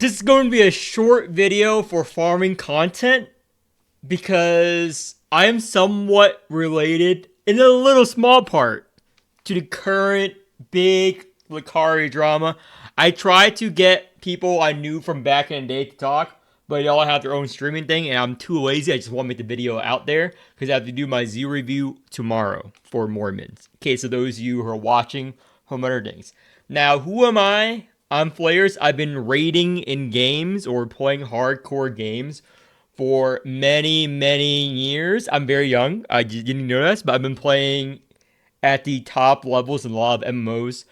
This is going to be a short video for farming content because I am somewhat related in a little small part to the current big Lacari drama. I tried to get people I knew from back in the day to talk, but they all have their own streaming thing, and I'm too lazy. I just want to make the video out there because I have to do my Z review tomorrow for Mormons. In case of those of you who are watching from other things. Now, who am I? I'm Flayers. I've been raiding in games or playing hardcore games for many, many years. I'm very young. I didn't know this, but I've been playing at the top levels in a lot of MMOs.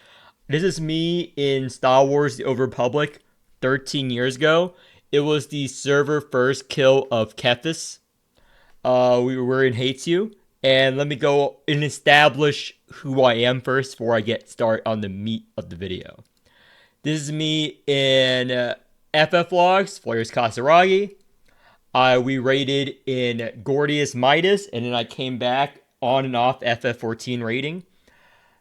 This is me in Star Wars The Old Republic 13 years ago. It was the server first kill of Kethis. We were in Hates You. And let me go and establish who I am first before I get started on the meat of the video. This is me in FF Logs, Flayers Kasaragi. We raided in Gordius Midas, and then I came back on and off FF14 raiding.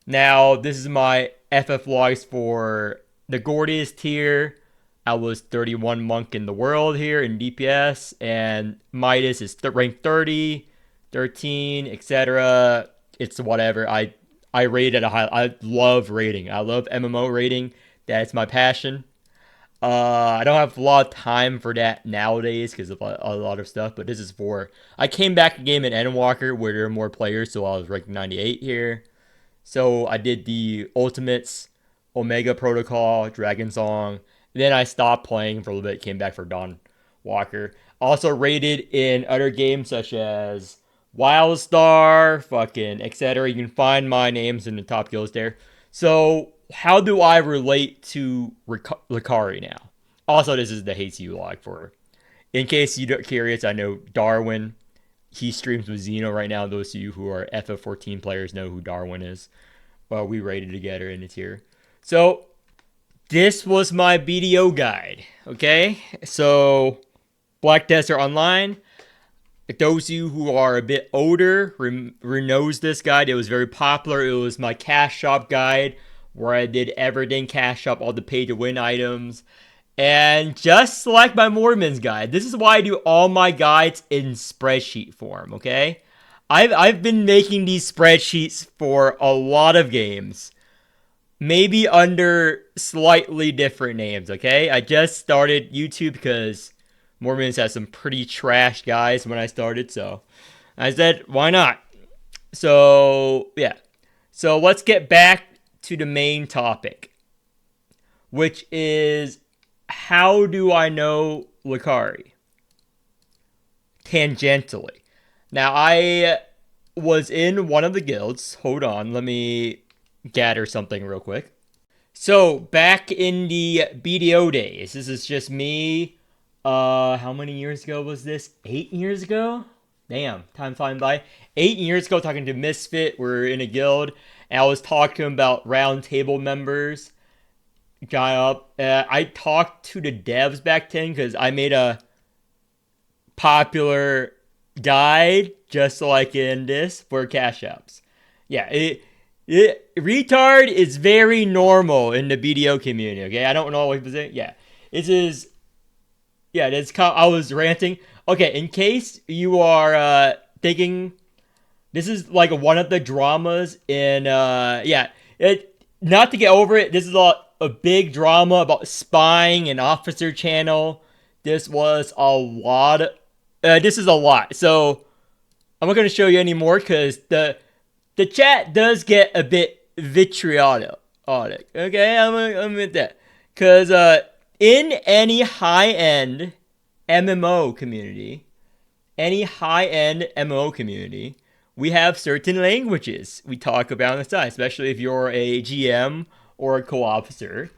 Now, this is my FF Logs for the Gordius tier. I was 31 monk in the world here in DPS, and Midas is rank 30, 13, etc. It's whatever. I raid at a high. I love raiding. I love MMO raiding. That's my passion. I don't have a lot of time for that nowadays because of a lot of stuff, but this is for... I came back a game in Endwalker where there are more players, so I was ranked 98 here. So I did the Ultimates, Omega Protocol, Dragon Song. Then I stopped playing for a little bit, came back for Dawn Walker. Also raided in other games such as Wildstar, fucking, etc. You can find my names in the top guilds there. So, how do I relate to Lacari now? Also, this is the Hates You log for... In case you're curious, I know Darwin. He streams with Xeno right now. Those of you who are FF14 players know who Darwin is. Well, we raided together in the tier. So, this was my BDO guide. Okay? So, Black Desert Online. Those of you who are a bit older knows this guide. It was very popular. It was my cash shop guide where I did everything cash shop, all the pay to win items. And just like my Mormon's guide, this is why I do all my guides in spreadsheet form, okay? I've been making these spreadsheets for a lot of games. Maybe under slightly different names, okay? I just started YouTube because Mormons had some pretty trash guys when I started, so I said, why not? So, yeah. So, let's get back to the main topic, which is, how do I know Lacari? Tangentially. Now, I was in one of the guilds. Hold on, let me gather something real quick. So, back in the BDO days, this is just me. How many years ago was this? 8 years ago? Damn, time flying by. 8 years ago, talking to Misfit, we're in a guild, and I was talking about round table members. I talked to the devs back then because I made a popular guide, just like in this, for cash apps. Yeah, retard is very normal in the BDO community, okay? I don't know what to say. Yeah, this is... Yeah, I was ranting. Okay, in case you are thinking this is like one of the dramas in not to get over it, this is a big drama about spying and officer channel. This was a lot. This is a lot. So I'm not going to show you anymore because the chat does get a bit vitriolic. Okay, I'm gonna admit that because in any high-end MMO community, we have certain languages we talk about on the side, especially if you're a GM or a co-officer,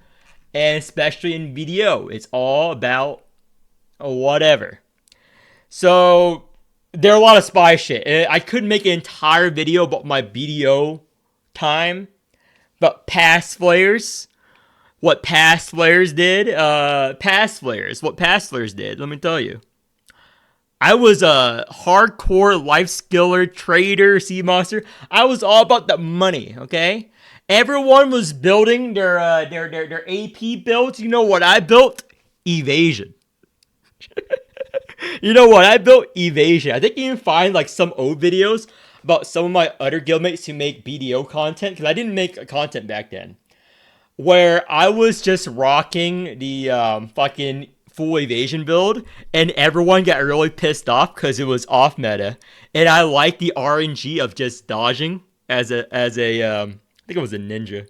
and especially in BDO, it's all about whatever. So, there are a lot of spy shit. I could make an entire video about my BDO time, but past players... What past players did, let me tell you. I was a hardcore life skiller, trader, sea monster. I was all about the money, okay? Everyone was building their AP builds. You know what I built? evasion. You know what? I built evasion. I think you can find like some old videos about some of my other guildmates who make BDO content, because I didn't make content back then, where I was just rocking the fucking full evasion build, and everyone got really pissed off because it was off meta, and I liked the RNG of just dodging as a I think it was a ninja.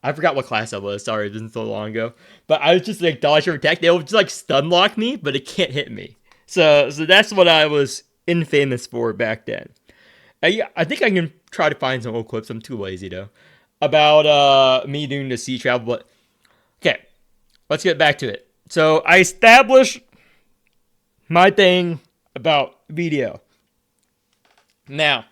I forgot what class I was. Sorry, it wasn't so long ago. But I was just like dodge or attack. They would just like stun lock me, but it can't hit me. So that's what I was infamous for back then. I think I can try to find some old clips. I'm too lazy though. About me doing the sea travel, but okay, let's get back to it. So I established my thing about BDO. Now,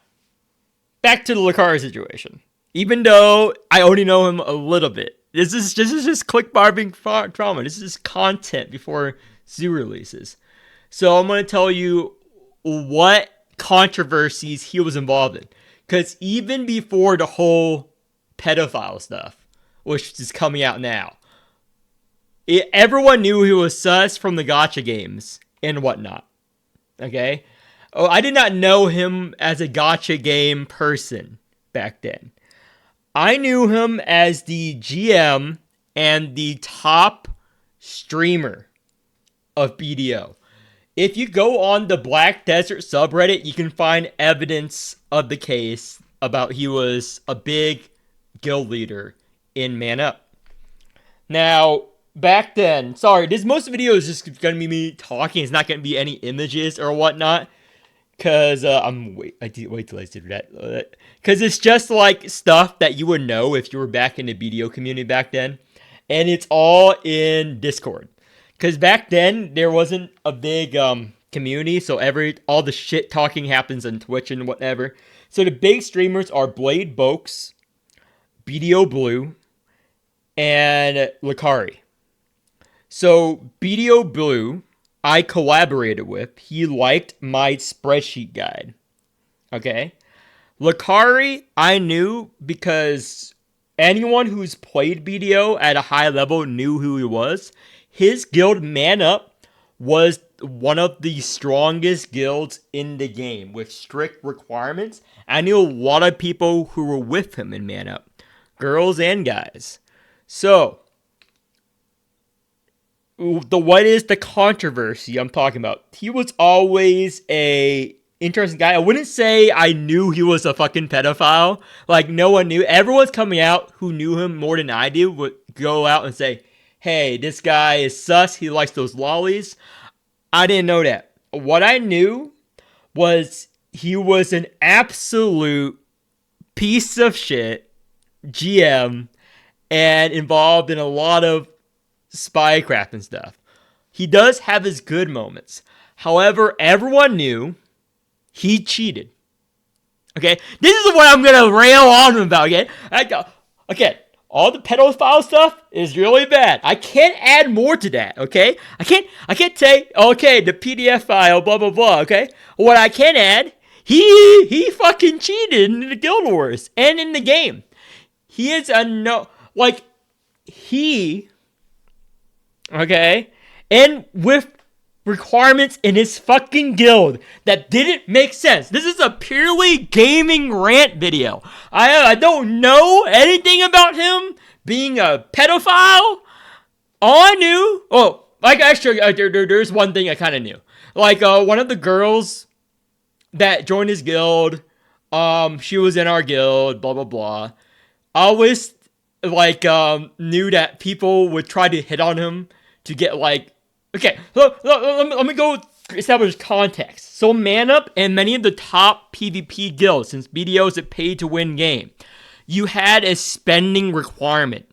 back to the Lacari situation. Even though I only know him a little bit, this is just click barbing trauma. This is content before zoo releases. So I'm going to tell you what controversies he was involved in. Because even before the whole pedophile stuff, which is coming out now, everyone knew he was sus from the gacha games and whatnot. Okay? Oh, I did not know him as a gacha game person back then. I knew him as the GM and the top streamer of BDO. If you go on the Black Desert subreddit, you can find evidence of the case about he was a big guild leader in ManUp. Now, back then, sorry, most of the video is just going to be me talking. It's not going to be any images or whatnot. Because I'm wait till I do that. Because it's just like stuff that you would know if you were back in the BDO community back then. And it's all in Discord. Because back then, there wasn't a big community. So all the shit talking happens on Twitch and whatever. So the big streamers are Blade Bokes, BDO Blue, and Lacari. So BDO Blue, I collaborated with. He liked my spreadsheet guide. Okay? Lacari, I knew because anyone who's played BDO at a high level knew who he was. His guild, ManUp, was one of the strongest guilds in the game with strict requirements. I knew a lot of people who were with him in ManUp, girls and guys. So, what is the controversy I'm talking about? He was always a interesting guy. I wouldn't say I knew he was a fucking pedophile. Like, no one knew. Everyone's coming out who knew him more than I do would go out and say, hey, this guy is sus. He likes those lollies. I didn't know that. What I knew was he was an absolute piece of shit GM and involved in a lot of spycraft and stuff. He does have his good moments. However, everyone knew he cheated. Okay? This is what I'm going to rail on about, okay? Okay, all the pedophile stuff is really bad. I can't add more to that, okay? I can't say, okay, the PDF file, blah, blah, blah, okay? What I can add, he fucking cheated in the Guild Wars and in the game. He is okay? And with requirements in his fucking guild that didn't make sense. This is a purely gaming rant video. I don't know anything about him being a pedophile. All I knew, there's one thing I kind of knew. Like, one of the girls that joined his guild, she was in our guild, blah, blah, blah. I always, knew that people would try to hit on him to get, okay, let me go establish context. So ManUp and many of the top PvP guilds, since BDO is a pay-to-win game, you had a spending requirement.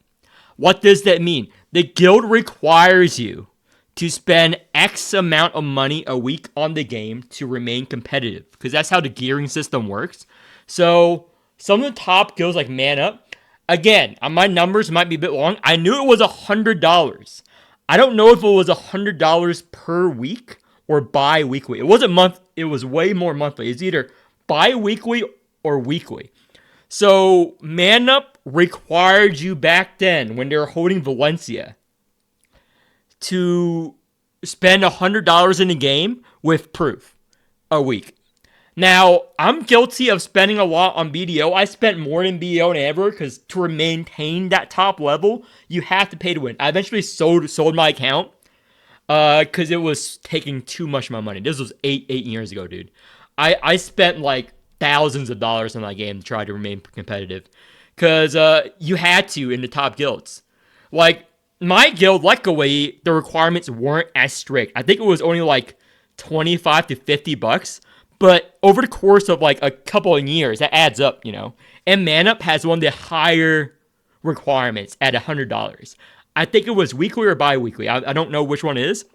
What does that mean? The guild requires you to spend X amount of money a week on the game to remain competitive, because that's how the gearing system works. So some of the top guilds like ManUp, again, my numbers might be a bit long. I knew it was $100. I don't know if it was $100 per week or bi-weekly. It wasn't month. It was way more monthly. It's either bi-weekly or weekly. So ManUp required you back then when they were holding Valencia to spend $100 in a game with proof a week. Now, I'm guilty of spending a lot on BDO. I spent more than BDO than ever because to maintain that top level, you have to pay to win. I eventually sold my account because it was taking too much of my money. This was eight years ago, dude. I spent like thousands of dollars on that game to try to remain competitive because you had to in the top guilds. Like, my guild, luckily, the requirements weren't as strict. I think it was only like 25 to 50 bucks. But over the course of like a couple of years, that adds up, you know. And ManUp has one of the higher requirements at $100. I think it was weekly or bi-weekly. I don't know which one it is.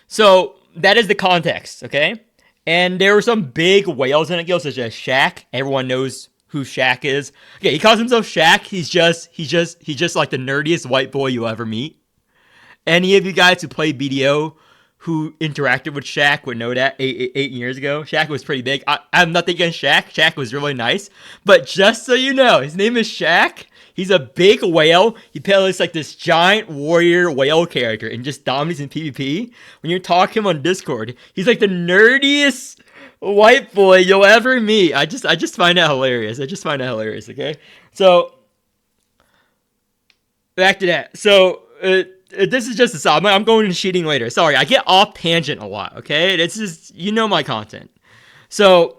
So that is the context, okay? And there were some big whales in it, such as Shaq. Everyone knows who Shaq is. Okay, he calls himself Shaq. He's just like the nerdiest white boy you'll ever meet. Any of you guys who play BDO who interacted with Shaq would know that 8 years ago. Shaq was pretty big. I have nothing against Shaq. Shaq was really nice. But just so you know, his name is Shaq. He's a big whale. He plays like this giant warrior whale character and just dominates in PvP. When you talk to him on Discord, he's like the nerdiest white boy you'll ever meet. I just find that hilarious. Okay? So, back to that. So, this is just a side. I'm going into cheating later. Sorry, I get off tangent a lot, okay? This is, you know my content. So,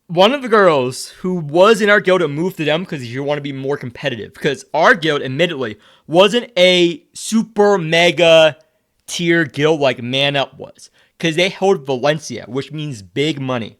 one of the girls who was in our guild moved to them because you want to be more competitive. Because our guild, admittedly, wasn't a super mega tier guild like ManUp was. Because they held Valencia, which means big money.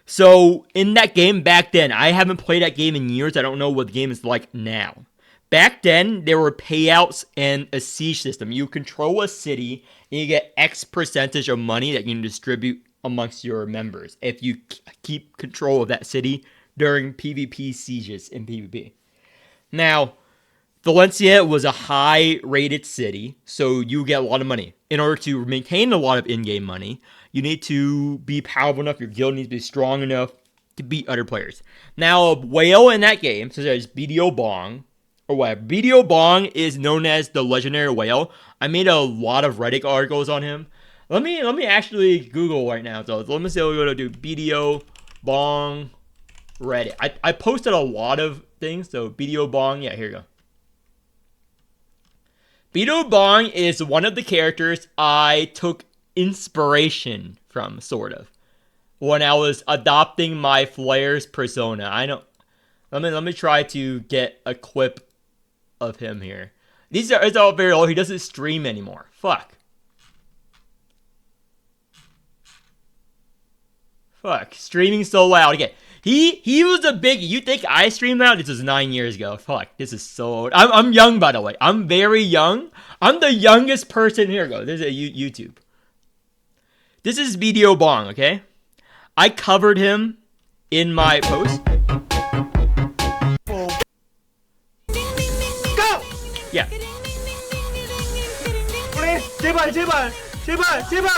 So, in that game back then, I haven't played that game in years. I don't know what the game is like now. Back then, there were payouts and a siege system. You control a city, and you get X percentage of money that you can distribute amongst your members if you keep control of that city during PvP sieges in PvP. Now, Valencia was a high-rated city, so you get a lot of money. In order to maintain a lot of in-game money, you need to be powerful enough, your guild needs to be strong enough to beat other players. Now, a whale in that game, such as BDO Bong, or whatever. BDO Bong is known as the legendary whale. I made a lot of Reddit articles on him. Let me actually Google right now. So let me see what we're gonna do. BDO Bong Reddit. I posted a lot of things. So BDO Bong, yeah, here you go. BDO Bong is one of the characters I took inspiration from, sort of, when I was adopting my Flair's persona. I know. Let me try to get a clip of him here. It's all very old. He doesn't stream anymore. Fuck. Streaming so loud. Okay. He was a big. You think I streamed out? This was 9 years ago. Fuck. This is so old. I'm young, by the way. I'm very young. I'm the youngest person. Here we go. This is YouTube. This is BDO Bong. Okay. I covered him in my post. Yeah.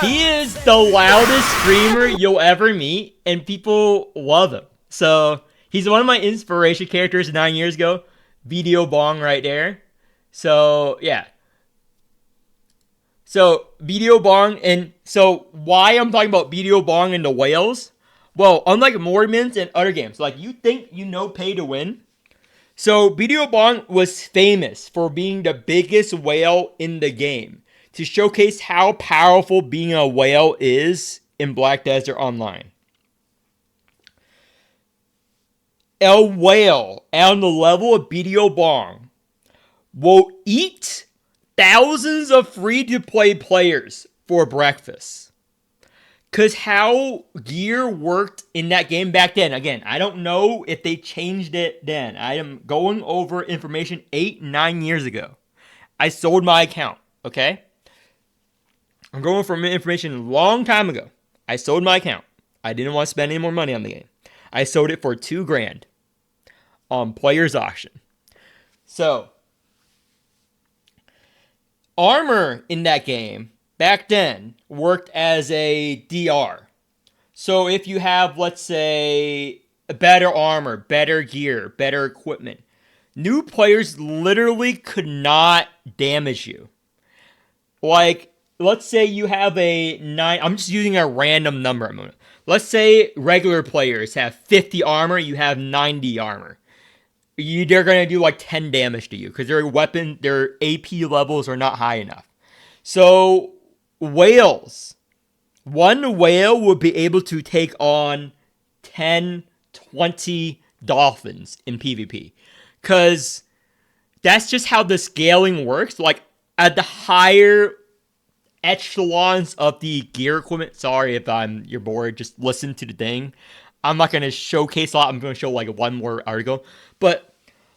He is the loudest streamer you'll ever meet, and people love him. So, he's one of my inspiration characters 9 years ago. BDO Bong right there. So, yeah. So, BDO Bong, and so why I'm talking about BDO Bong and the whales? Well, unlike Mordmans and other games, like you think you know pay to win. So, BDO Bong was famous for being the biggest whale in the game to showcase how powerful being a whale is in Black Desert Online. A whale on the level of BDO Bong will eat thousands of free-to-play players for breakfast. Because how gear worked in that game back then, again, I don't know if they changed it then. I am going over information 8-9 years ago. I sold my account, okay? I'm going from information a long time ago. I sold my account. I didn't want to spend any more money on the game. I sold it for $2,000 on Players Auction. So, armor in that game back then worked as a DR. So if you have, let's say, better armor, better gear, better equipment, new players literally could not damage you. Like, let's say you have a 9, I'm just using a random number. Let's say regular players have 50 armor, you have 90 armor. They're going to do like 10 damage to you because their AP levels are not high enough. So, whales. One whale would be able to take on 10, 20 dolphins in PvP. Because that's just how the scaling works. Like, at the higher echelons of the gear equipment, sorry if you're bored, just listen to the thing. I'm not going to showcase a lot. I'm going to show like one more article. But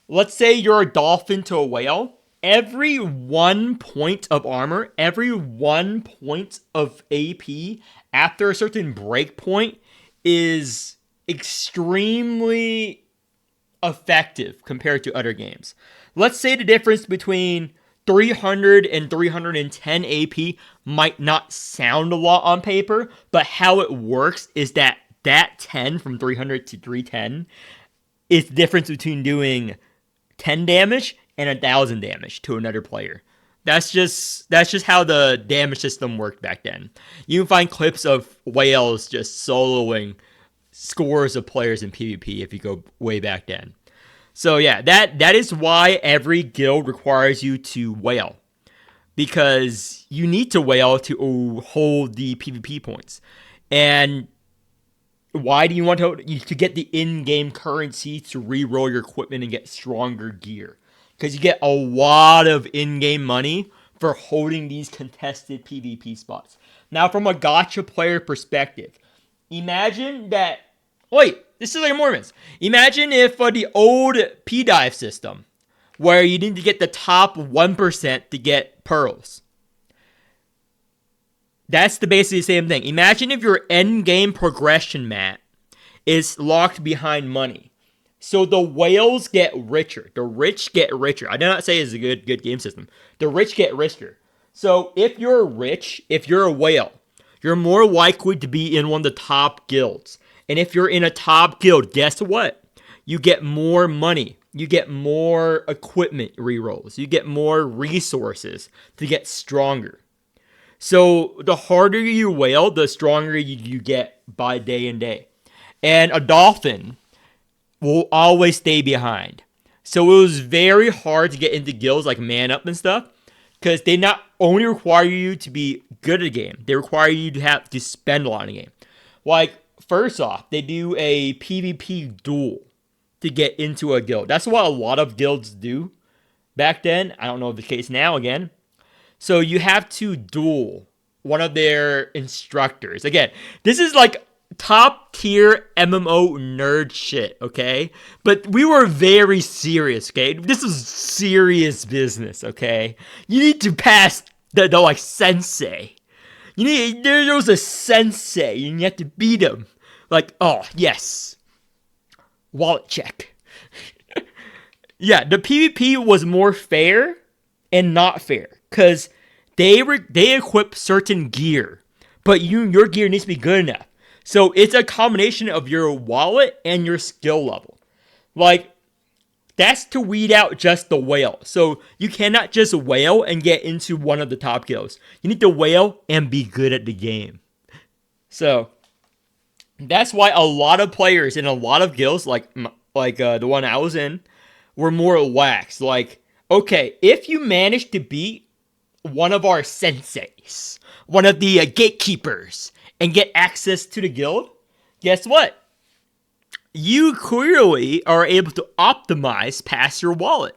let's say you're a dolphin to a whale. Every 1 point of armor, every 1 point of AP after a certain breakpoint is extremely effective compared to other games. Let's say the difference between 300 and 310 AP might not sound a lot on paper, but how it works is that 10 from 300 to 310 is the difference between doing 10 damage and 1,000 damage to another player. That's just how the damage system worked back then. You can find clips of whales just soloing scores of players in PvP if you go way back then. So yeah, that is why every guild requires you to whale. Because you need to whale to hold the PvP points. And why do you want to get the in-game currency to re-roll your equipment and get stronger gear? Because you get a lot of in-game money for holding these contested PvP spots. Now, from a gacha player perspective, imagine that... Wait, this is like Mormons. Imagine if the old P-Dive system, where you need to get the top 1% to get pearls. That's basically the same thing. Imagine if your end-game progression map is locked behind money. So the whales get richer. The rich get richer. I do not say it's a good game system. The rich get richer. So if you're rich, if you're a whale, you're more likely to be in one of the top guilds. And if you're in a top guild, guess what? You get more money. You get more equipment rerolls. You get more resources to get stronger. So the harder you whale, the stronger you get by day and day. And a dolphin will always stay behind. So it was very hard to get into guilds like ManUp and stuff, because they not only require you to be good at a game, they require you to have to spend a lot in the game. Like, first off, they do a PvP duel to get into a guild. That's what a lot of guilds do back then. I don't know if the case now again. So you have to duel one of their instructors. Again, this is like top tier MMO nerd shit, okay? But we were very serious, okay? This is serious business, okay? You need to pass the like sensei. There was a sensei and you have to beat him. Like, oh, yes. Wallet check. Yeah, the PvP was more fair and not fair. Because they equip certain gear. But your gear needs to be good enough. So it's a combination of your wallet and your skill level. Like, that's to weed out just the whale. So you cannot just whale and get into one of the top guilds. You need to whale and be good at the game. So that's why a lot of players in a lot of guilds, like the one I was in, were more lax. Like, okay, if you manage to beat one of our senseis, one of the gatekeepers, and get access to the guild, guess what? You clearly are able to optimize past your wallet.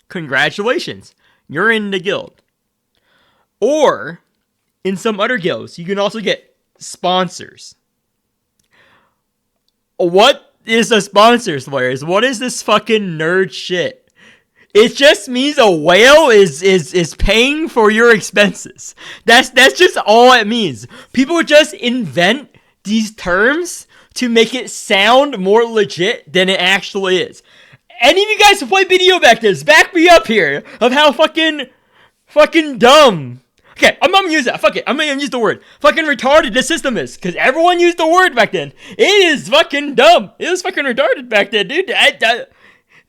Congratulations, you're in the guild. Or, in some other guilds, you can also get sponsors. What is a sponsors, players? What is this fucking nerd shit? It just means a whale is paying for your expenses. That's just all it means. People just invent these terms to make it sound more legit than it actually is. Any of you guys who played BDO back then, back me up here of how fucking dumb. Okay, I'm not gonna use that. Fuck it. I'm gonna use the word. Fucking retarded the system is. Because everyone used the word back then. It is fucking dumb. It was fucking retarded back then, dude.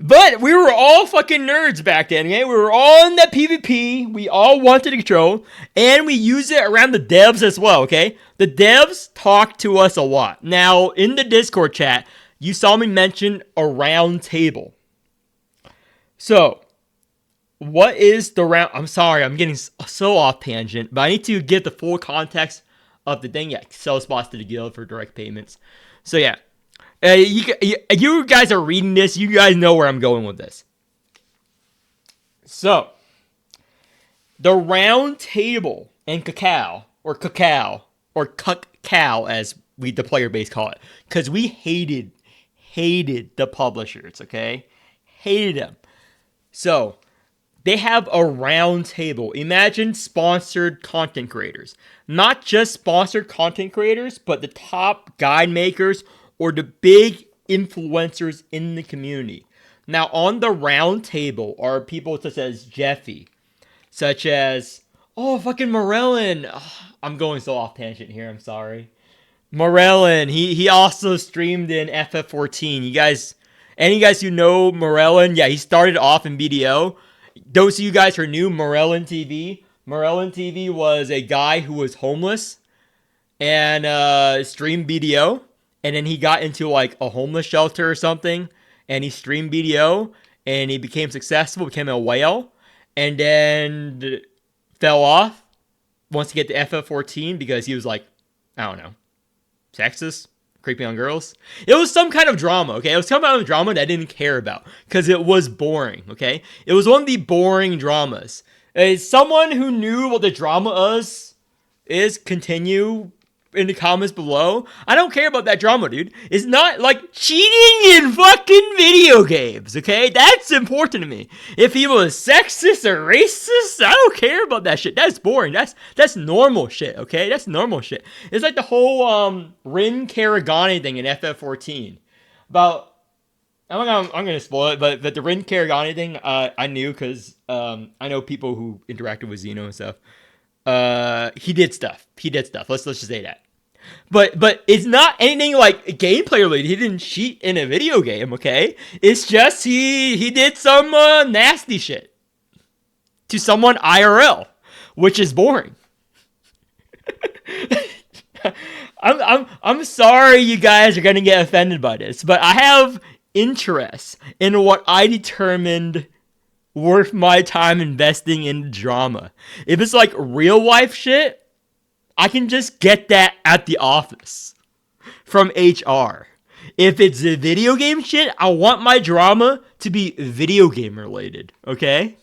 But we were all fucking nerds back then, okay? We were all in that PvP. We all wanted to control. And we use it around the devs as well, okay? The devs talk to us a lot. Now, in the Discord chat, you saw me mention a round table. So, what is the round? I'm sorry, I'm getting so off tangent, but I need to get the full context of the thing. Yeah, sell spots to the guild for direct payments. So, yeah. You guys are reading this. You guys know where I'm going with this. So, the round table and cacao as the player base call it, because we hated the publishers. Okay, hated them. So, they have a round table. Imagine sponsored content creators, not just sponsored content creators, but the top guide makers or the big influencers in the community. Now, on the round table are people such as Jeffy, such as, fucking Morellin. I'm going so off tangent here, I'm sorry. Morellin, he also streamed in FF14. Any guys who know Morellin, yeah, he started off in BDO. Those of you guys who are new, Morellin TV was a guy who was homeless and streamed BDO. And then he got into like a homeless shelter or something, and he streamed BDO, and he became successful, became a whale, and then fell off once he get to FF14 because he was like, I don't know, sexist, creeping on girls. It was some kind of drama, okay? It was some kind of drama that I didn't care about because it was boring, okay? It was one of the boring dramas. As someone who knew what the drama is continue in the comments below. I don't care about that drama, dude. It's not like cheating in fucking video games, okay? That's important to me. If he was sexist or racist, I don't care about that shit. That's boring. That's normal shit, okay? That's normal shit. It's like the whole Rin Karagani thing in FF14 about. I'm gonna spoil it, but the Rin Karagani thing, I knew because I know people who interacted with Xeno and stuff. He did stuff. Let's just say that. But it's not anything like gameplay related. He didn't cheat in a video game, okay? It's just he did some nasty shit to someone IRL, which is boring. I'm sorry you guys are gonna get offended by this, but I have interest in what I determined worth my time investing in drama. If it's like real life shit, I can just get that at the office from HR. If it's a video game shit, I want my drama to be video game related, okay?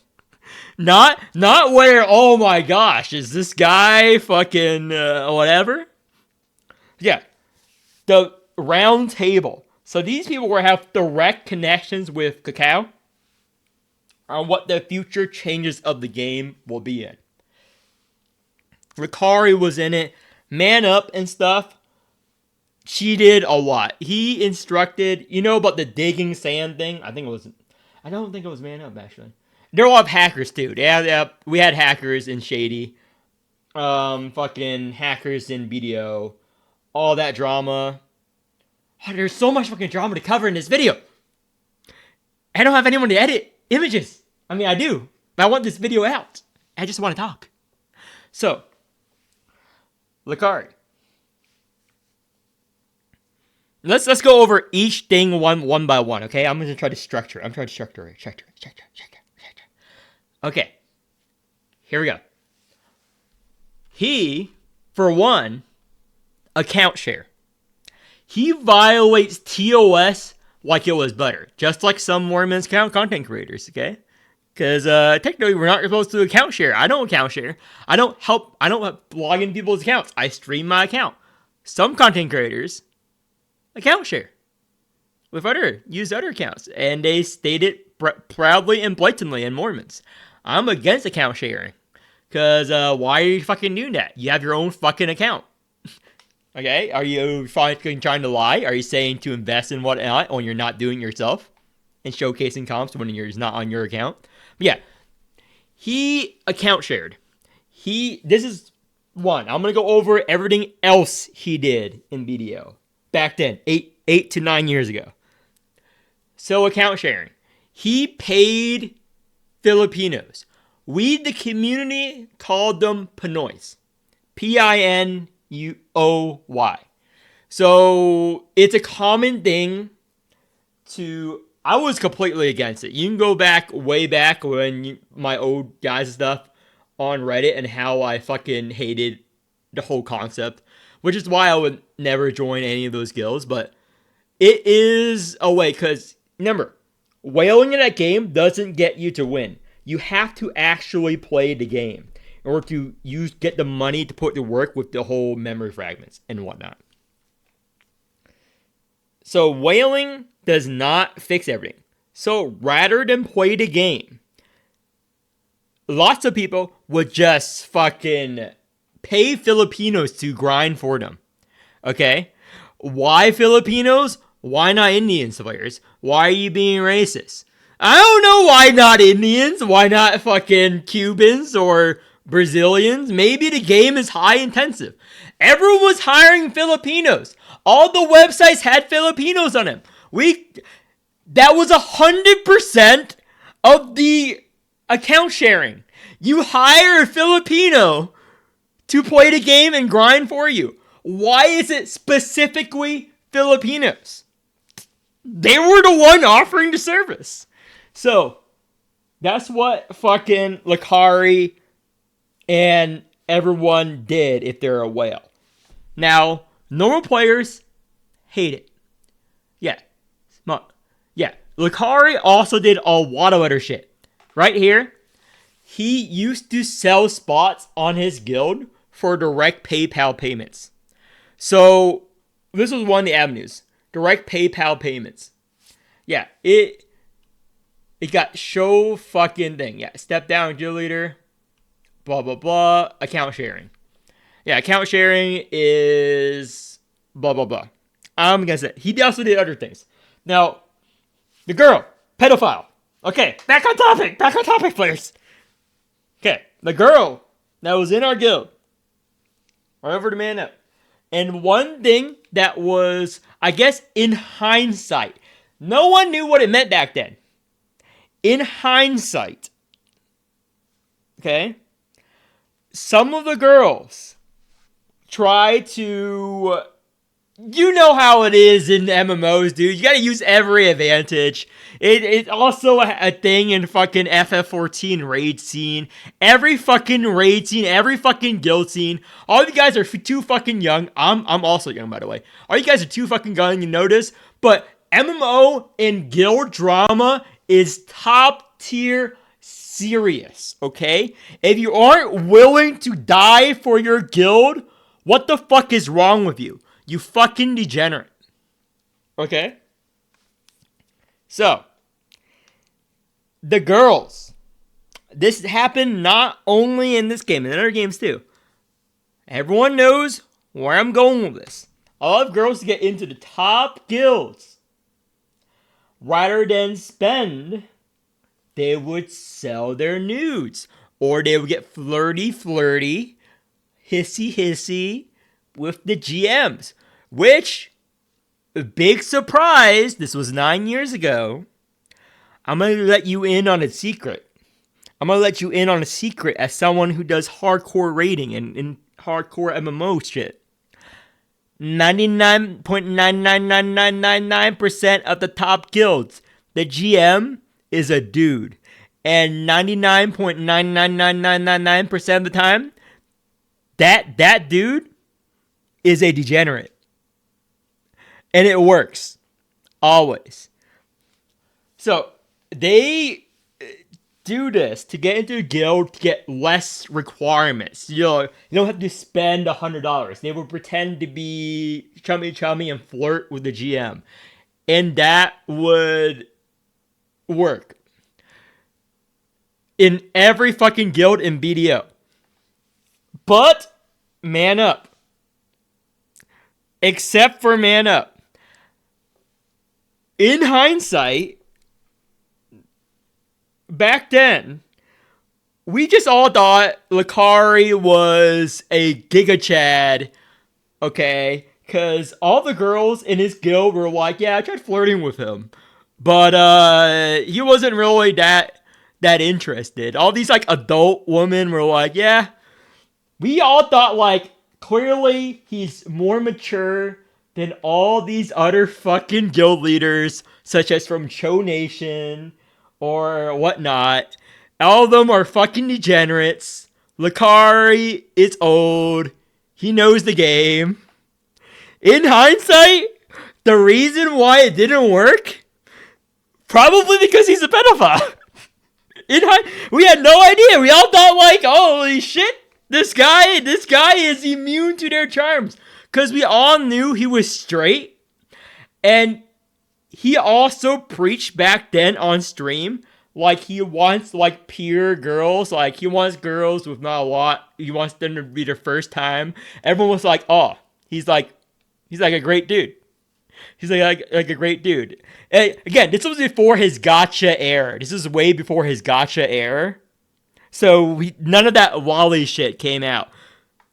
Not where, oh my gosh, is this guy fucking whatever? Yeah, the round table. So these people will have direct connections with Cacao on what the future changes of the game will be in. Lacari was in it. ManUp and stuff. She did a lot. He instructed, about the digging sand thing? I don't think it was ManUp, actually. There are a lot of hackers, too. Yeah, we had hackers in Shady. Fucking hackers in BDO. All that drama. Oh, there's so much fucking drama to cover in this video. I don't have anyone to edit images. I mean, I do. But I want this video out. I just want to talk. So, Lacari. Let's go over each thing one by one, okay? I'm going to try to structure it. Okay. Here we go. He, for one, account share. He violates TOS like it was butter. Just like some Mormons content creators, okay? Because technically we're not supposed to account share. I don't account share. I don't log in people's accounts. I stream my account. Some content creators account share with use other accounts. And they state it proudly and blatantly in Mormons. I'm against account sharing. Because why are you fucking doing that? You have your own fucking account. Okay? Are you fucking trying to lie? Are you saying to invest in whatnot when you're not doing it yourself? And showcasing comps when you're not on your account? But yeah, he account shared. This is one. I'm going to go over everything else he did in BDO. Back then, 8 to 9 years ago. So account sharing. He paid Filipinos. We, the community, called them Pinoys. Pinoy. So it's a common thing to... I was completely against it. You can go back, way back when my old guys and stuff on Reddit and how I fucking hated the whole concept, which is why I would never join any of those guilds. But it is a way, because remember, whaling in that game doesn't get you to win. You have to actually play the game in order to get the money to put to work with the whole memory fragments and whatnot. So whaling does not fix everything. So rather than play the game, lots of people would just fucking pay Filipinos to grind for them. Okay? Why Filipinos? Why not Indian players? Why are you being racist? I don't know why not Indians. Why not fucking Cubans or Brazilians? Maybe the game is high intensive. Everyone was hiring Filipinos. All the websites had Filipinos on them. That was 100% of the account sharing. You hire a Filipino to play the game and grind for you. Why is it specifically Filipinos? They were the one offering the service. So, that's what fucking Lacari and everyone did if they're a whale. Now, normal players hate it. Yeah. Yeah. Lacari also did a lot of other shit. Right here, he used to sell spots on his guild for direct PayPal payments. So, this was one of the avenues. Direct PayPal payments. Yeah, it got show fucking thing. Yeah, step down guild leader. Blah, blah, blah. Account sharing. Yeah, account sharing is blah, blah, blah. I'm gonna say he also did other things. Now, the girl, pedophile. Okay, back on topic, players. Okay, the girl that was in our guild, right over to ManUp. And one thing that was, I guess, in hindsight, no one knew what it meant back then. In hindsight, okay, some of the girls try to... You know how it is in MMOs, dude. You gotta use every advantage. It's also a thing in fucking FF14 raid scene. Every fucking raid scene, every fucking guild scene. All you guys are too fucking young. I'm also young, by the way. All you guys are too fucking young, you know this. But MMO and guild drama is top tier serious, okay? If you aren't willing to die for your guild, what the fuck is wrong with you? You fucking degenerate. Okay? So, the girls. This happened not only in this game, in other games too. Everyone knows where I'm going with this. I love girls to get into the top guilds. Rather than spend, they would sell their nudes. Or they would get flirty, hissy with the GMs. Which, big surprise, this was 9 years ago. I'm going to let you in on a secret. I'm going to let you in on a secret as someone who does hardcore raiding and hardcore MMO shit. 99.99999% of the top guilds, the GM is a dude. And 99.99999% of the time, that dude is a degenerate. And it works. Always. So, they do this to get into a guild to get less requirements. You know, you don't have to spend $100. They will pretend to be chummy and flirt with the GM. And that would work. In every fucking guild in BDO. But, ManUp. Except for ManUp. In hindsight, back then, we just all thought Lacari was a Giga Chad, okay? Because all the girls in his guild were like, yeah, I tried flirting with him. But he wasn't really that interested. All these like adult women were like, yeah. We all thought like clearly he's more mature than all these other fucking guild leaders, such as from Cho Nation or whatnot. All of them are fucking degenerates. Lacari is old. He knows the game. In hindsight, the reason why it didn't work, probably because he's a pedophile. We had no idea. We all thought like, holy shit, this guy is immune to their charms. Because we all knew he was straight. And he also preached back then on stream like he wants like pure girls. Like he wants girls with not a lot. He wants them to be their first time. Everyone was like, oh, he's like a great dude. He's like a great dude. And again, this was before his gotcha era. This is way before his gotcha era. So none of that Wally shit came out.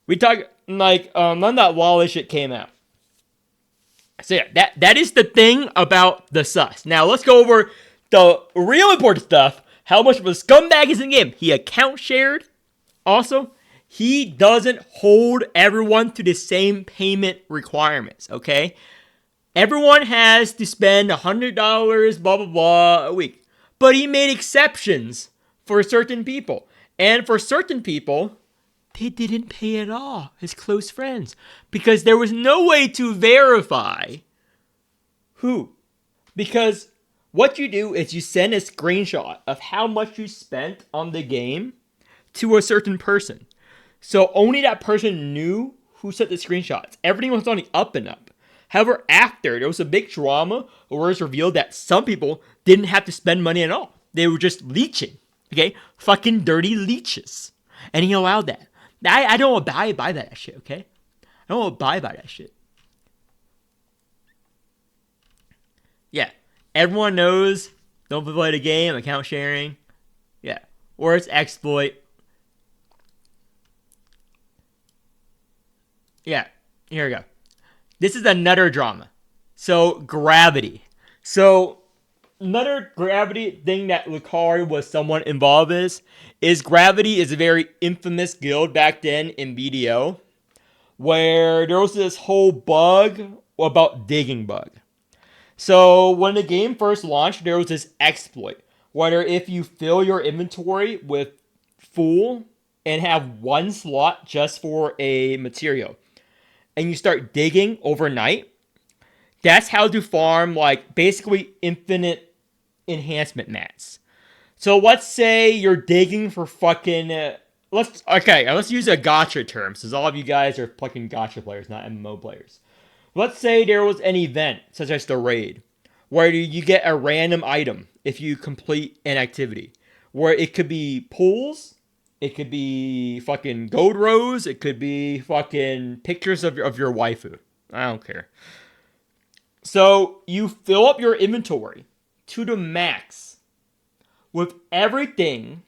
We talk like none of that Wally shit came out. So yeah, that is the thing about the sus. Now let's go over the real important stuff. How much of a scumbag is in the game? He account shared. Also, he doesn't hold everyone to the same payment requirements. Okay. Everyone has to spend $100, blah, blah, blah, a week. But he made exceptions for certain people. And for certain people, they didn't pay at all, his close friends. Because there was no way to verify who. Because what you do is you send a screenshot of how much you spent on the game to a certain person. So only that person knew who sent the screenshots. Everything was on the up and up. However, after, there was a big drama where it was revealed that some people didn't have to spend money at all. They were just leeching. Okay? Fucking dirty leeches. And he allowed that. I don't abide by that shit, okay? I don't abide by that shit. Yeah. Everyone knows, don't play the game, account sharing. Yeah. Or it's exploit. Yeah. Here we go. This is another drama. So, Gravity. So, another Gravity thing that Lacari was somewhat involved is Gravity is a very infamous guild back then in BDO, where there was this whole bug about digging bug. So, when the game first launched, there was this exploit, where if you fill your inventory with full and have one slot just for a material, and you start digging overnight, that's how to farm, like, basically infinite enhancement mats. So let's say you're digging for fucking... let's use a gacha term, since all of you guys are fucking gacha players, not MMO players. Let's say there was an event, such as the raid, where you get a random item if you complete an activity. Where it could be pools, it could be fucking gold rows. It could be fucking pictures of your waifu. I don't care. So you fill up your inventory to the max with everything.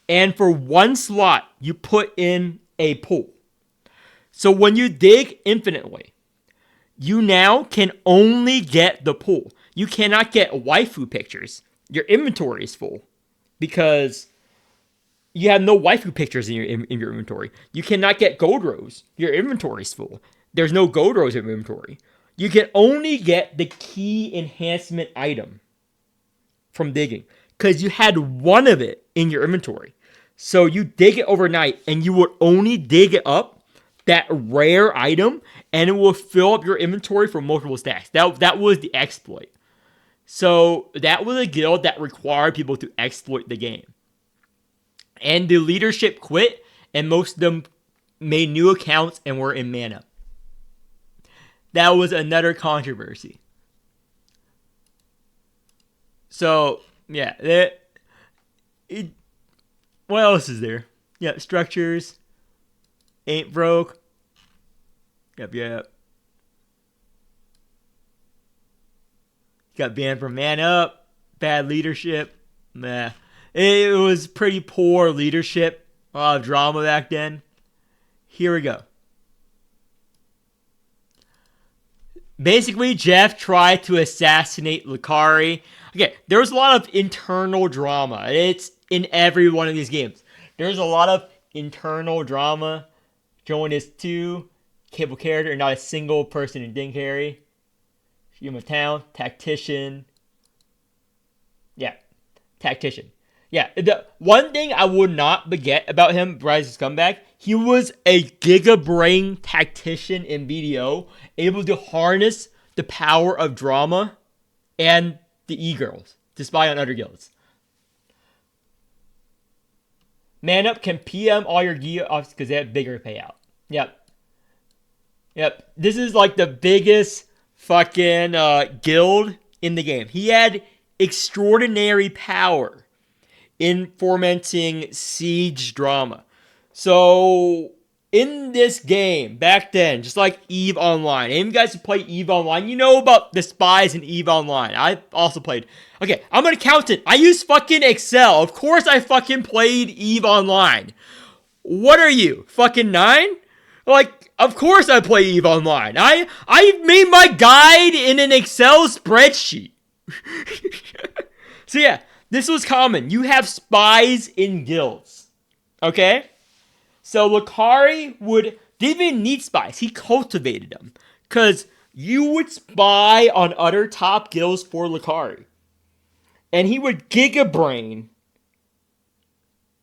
And for one slot, you put in a pool. So when you dig infinitely, you now can only get the pool. You cannot get waifu pictures. Your inventory is full. Because... you have no waifu pictures in your inventory. You cannot get gold rows. Your inventory's full. There's no gold rows in your inventory. You can only get the key enhancement item from digging. Because you had one of it in your inventory. So you dig it overnight and you would only dig it up, that rare item, and it will fill up your inventory for multiple stacks. That was the exploit. So that was a guild that required people to exploit the game. And the leadership quit, and most of them made new accounts and were in ManUp. That was another controversy. So, yeah. What else is there? Yeah, structures. Ain't broke. Yep. Got banned from ManUp. Bad leadership. Meh. It was pretty poor leadership. A lot of drama back then. Here we go. Basically, Jeff tried to assassinate Lacari. Okay, there's a lot of internal drama. It's in every one of these games. There's a lot of internal drama. Join is 2 capable character, not a single person who didn't carry. Human talent, tactician. Yeah, tactician. Yeah, the one thing I would not forget about him, Bryce's comeback, he was a giga brain tactician in BDO, able to harness the power of drama and the e-girls to spy on other guilds. ManUp can PM all your gear offs because they have bigger payout. Yep. This is like the biggest fucking guild in the game. He had extraordinary power in fomenting siege drama. So in this game, back then, just like EVE Online, any of you guys who play EVE Online, you know about the spies in EVE Online. I also played. Okay, I'm an accountant. I use fucking Excel. Of course I fucking played EVE Online. What are you, fucking 9? Like, of course I play EVE Online. I made my guide in an Excel spreadsheet. So yeah, this was common. You have spies in guilds. Okay? So Lacari didn't even need spies. He cultivated them. Because you would spy on other top guilds for Lacari. And he would gigabrain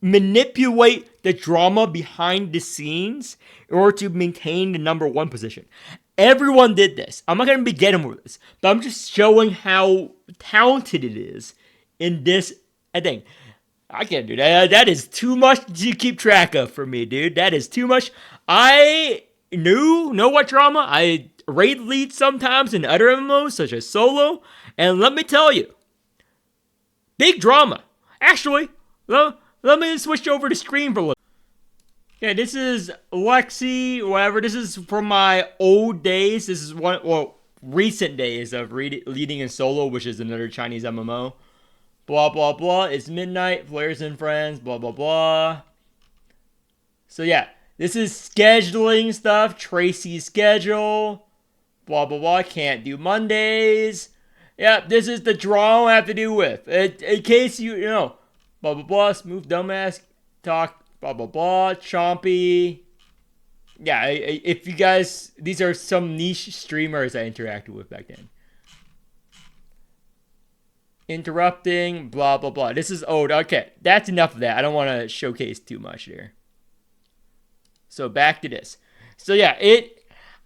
manipulate the drama behind the scenes in order to maintain the number 1 position. Everyone did this. I'm not going to be getting with this, but I'm just showing how talented it is in this thing. I can't do that. That is too much to keep track of for me, dude. That is too much. I know what drama. I raid lead sometimes in other MMOs, such as Solo. And let me tell you, big drama. Actually, let me switch over to screen for a little. Okay, this is Lexi, whatever. This is from my old days. This is recent days of leading in Solo, which is another Chinese MMO. Blah, blah, blah. It's midnight. Flares and friends. Blah, blah, blah. So, yeah. This is scheduling stuff. Tracy's schedule. Blah, blah, blah. Can't do Mondays. Yeah, this is the drama I have to do with. In case you know. Blah, blah, blah. Smooth dumbass. Talk. Blah, blah, blah. Chompy. Yeah, if you guys... These are some niche streamers I interacted with back then. Interrupting, blah, blah, blah. This is old. Okay, that's enough of that. I don't want to showcase too much here. So back to this. So yeah,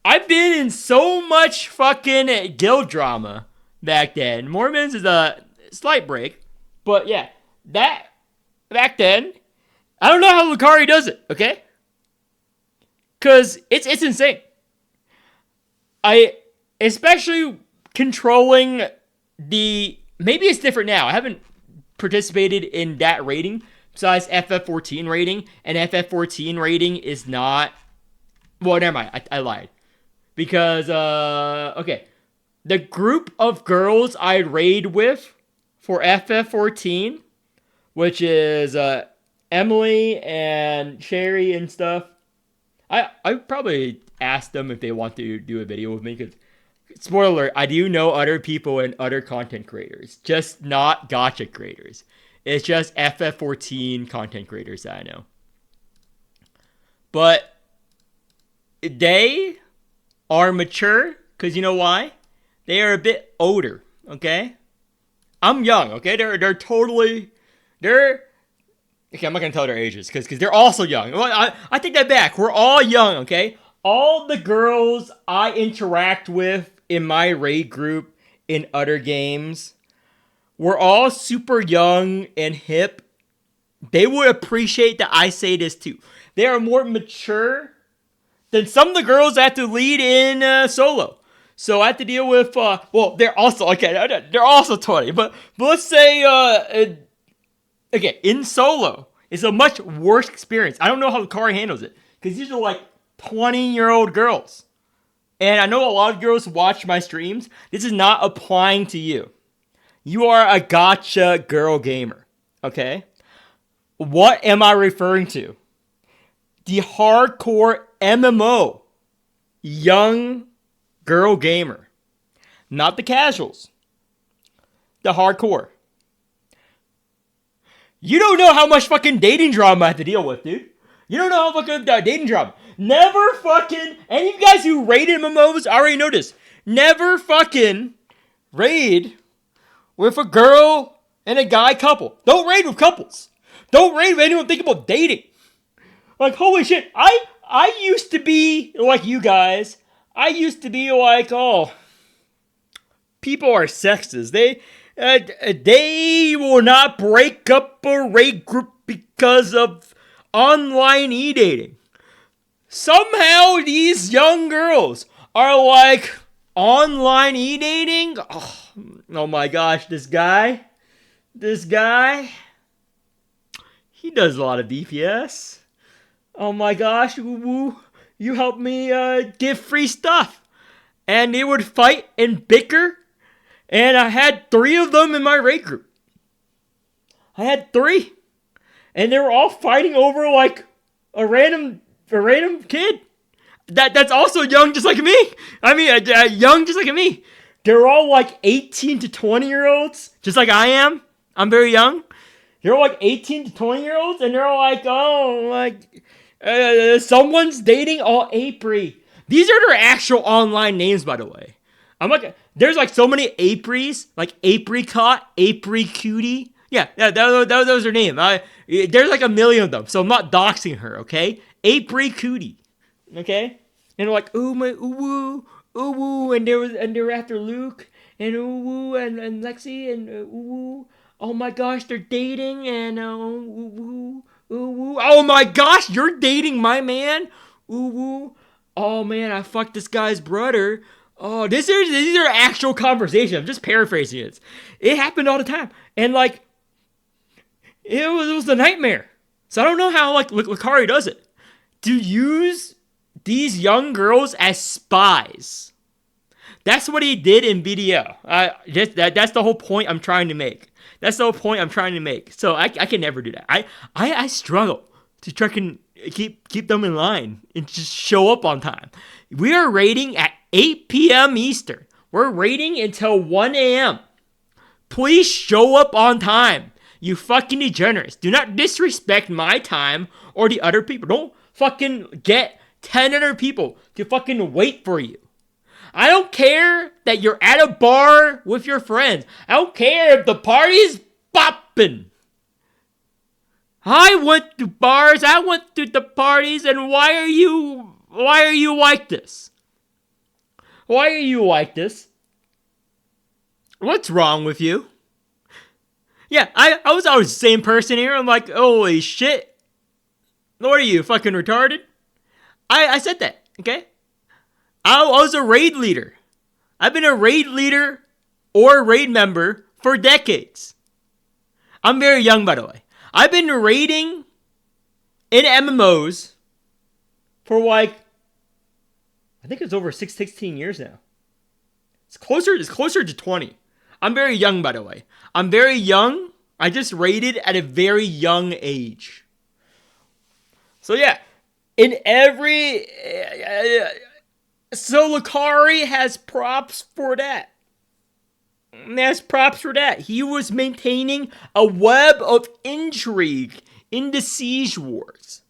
I've been in so much fucking guild drama back then. Mormons is a slight break. But yeah, that back then, I don't know how Lacari does it, okay? Because it's insane. Especially controlling the... Maybe it's different now. I haven't participated in that rating besides FF14 rating. And FF14 rating is not... Well, never mind. I lied. Because, okay. The group of girls I raid with for FF14, which is Emily and Sherry and stuff. I probably asked them if they want to do a video with me because... Spoiler alert, I do know other people and other content creators. Just not gacha creators. It's just FF14 content creators that I know. But they are mature, because you know why? They are a bit older, okay? I'm young, okay? They're totally... Okay, I'm not going to tell their ages, because they're also young. Well, I take that back. We're all young, okay? All the girls I interact with in my raid group in other games, we're all super young and hip. They would appreciate that I say this too. They are more mature than some of the girls I have to lead in Solo. So I have to deal with, well, they're also 20, but let's say, okay, in Solo, it's a much worse experience. I don't know how Lacari handles it, because these are like 20-year-old girls. And I know a lot of girls watch my streams. This is not applying to you. You are a gacha girl gamer, okay? What am I referring to? The hardcore MMO young girl gamer. Not the casuals. The hardcore. You don't know how much fucking dating drama I have to deal with, dude. You don't know how fucking dating drama. Never fucking... Any of you guys who raided MMOs already know this. Never fucking raid with a girl and a guy couple. Don't raid with couples. Don't raid with anyone thinking about dating. Like, holy shit. I used to be like you guys. I used to be like, oh... People are sexist. They will not break up a raid group because of online e-dating. Somehow these young girls are like, online e-dating? Oh my gosh, this guy, he does a lot of DPS. Oh my gosh, woo, you help me give free stuff. And they would fight and bicker. And I had 3 of them in my raid group. I had 3. And they were all fighting over like a random kid. That's also young just like me. I mean, young just like me. They're all like 18 to 20-year-olds, just like I am. I'm very young. They're all like 18 to 20-year-olds, and they're all like, oh, like, someone's dating April. These are their actual online names, by the way. I'm like, there's like so many Apries, like Apricot, April Cutie. Yeah, those are names. There's like a million of them, so I'm not doxing her, okay? April Cutie, okay? And they're like, ooh, my ooh woo, and they were after Luke, and ooh woo, and Lexi, and ooh woo. Oh my gosh, they're dating, and ooh woo. Oh my gosh, you're dating my man, ooh woo. Oh man, I fucked this guy's brother. Oh, these are actual conversations. I'm just paraphrasing it. It happened all the time. And, like, it was a nightmare. So I don't know how, like, Lacari does it. To use these young girls as spies. That's what he did in BDO. That's the whole point I'm trying to make. So I can never do that. I struggle to try and keep them in line and just show up on time. We are raiding at 8 p.m. Eastern. We're raiding until 1 a.m. Please show up on time. You fucking degenerates. Do not disrespect my time or the other people. Don't fucking get 10 other people to fucking wait for you. I don't care that you're at a bar with your friends. I don't care if the party's popping. I went to bars, I went to the parties, and why are you like this? Why are you like this? What's wrong with you? Yeah, I was always the same person here. I'm like, holy shit. What are you, fucking retarded? I said that, okay? I was a raid leader. I've been a raid leader or a raid member for decades. I'm very young, by the way. I've been raiding in MMOs for like, I think it's over 16 years now. It's closer to 20. I'm very young, by the way. I'm very young. I just raided at a very young age. So yeah, in every... So Lacari has props for that. He was maintaining a web of intrigue in the Siege Wars.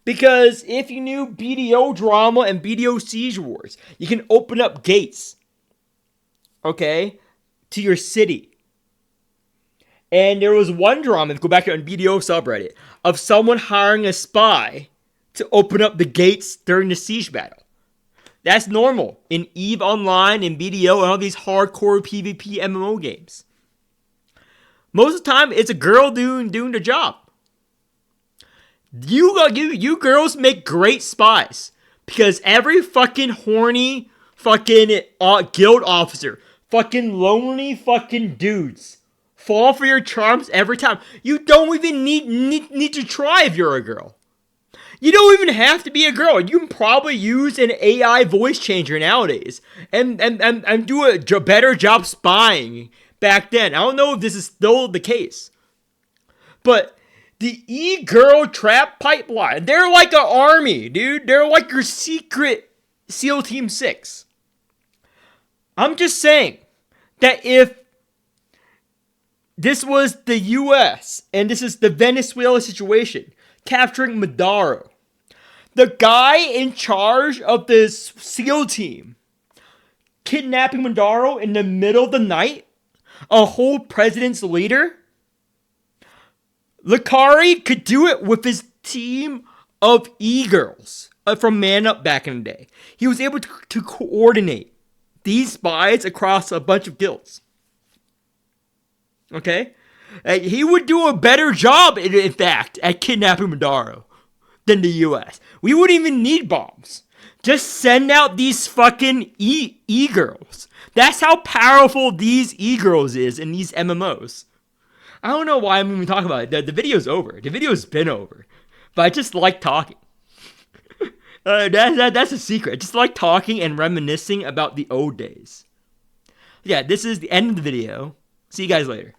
Because if you knew BDO drama and BDO Siege Wars, you can open up gates, okay, to your city. And there was one drama, if you go back on BDO subreddit, of someone hiring a spy to open up the gates during the siege battle. That's normal in EVE Online and BDO and all these hardcore PvP MMO games. Most of the time, it's a girl doing the job. You girls make great spies because every fucking horny fucking guild officer, fucking lonely fucking dudes fall for your charms every time. You don't even need to try if you're a girl. You don't even have to be a girl. You can probably use an AI voice changer nowadays and do a better job spying back then. I don't know if this is still the case. But the e-girl trap pipeline, they're like an army, dude. They're like your secret SEAL Team 6. I'm just saying that if This was the US, and this is the Venezuela situation, capturing Maduro. The guy in charge of this SEAL team, kidnapping Maduro in the middle of the night, a whole president's leader. Lacari could do it with his team of e-girls from ManUp back in the day. He was able to coordinate these spies across a bunch of guilds. Okay? He would do a better job, in fact, at kidnapping Maduro than the US. We wouldn't even need bombs. Just send out these fucking e-girls. That's how powerful these e-girls is in these MMOs. I don't know why I'm even talking about it. The video's over. The video's been over. But I just like talking. That's a secret. I just like talking and reminiscing about the old days. Yeah, this is the end of the video. See you guys later.